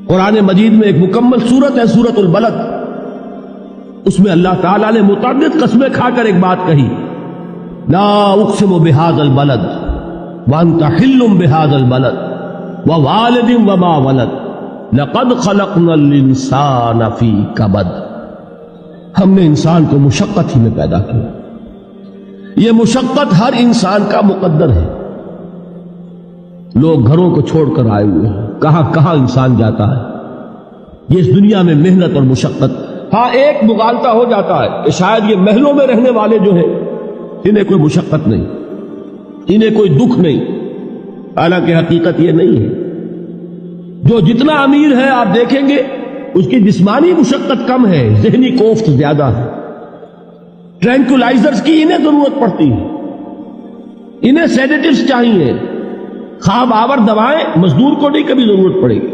قرآن مجید میں ایک مکمل سورت ہے سورت البلد، اس میں اللہ تعالیٰ نے متعدد قسمیں کھا کر ایک بات کہی، لا اقسم بہذا البلد وانت حل بہذا البلد ووالد وما ولد لقد خلقنا الانسان فی کبد۔ ہم نے انسان کو مشقت ہی میں پیدا کیا، یہ مشقت ہر انسان کا مقدر ہے۔ لوگ گھروں کو چھوڑ کر آئے ہوئے ہیں، کہاں کہاں انسان جاتا ہے، یہ اس دنیا میں محنت اور مشقت۔ ہاں ایک مغالطہ ہو جاتا ہے کہ شاید یہ محلوں میں رہنے والے جو ہیں انہیں کوئی مشقت نہیں، انہیں کوئی دکھ نہیں، حالانکہ حقیقت یہ نہیں ہے۔ جو جتنا امیر ہے آپ دیکھیں گے اس کی جسمانی مشقت کم ہے، ذہنی کوفت زیادہ ہے۔ ٹرینکولائزرز کی انہیں ضرورت پڑتی ہے، انہیں سیڈیٹیوز چاہیے، خواب آور دوائیں مزدور کو نہیں کبھی ضرورت پڑے گی۔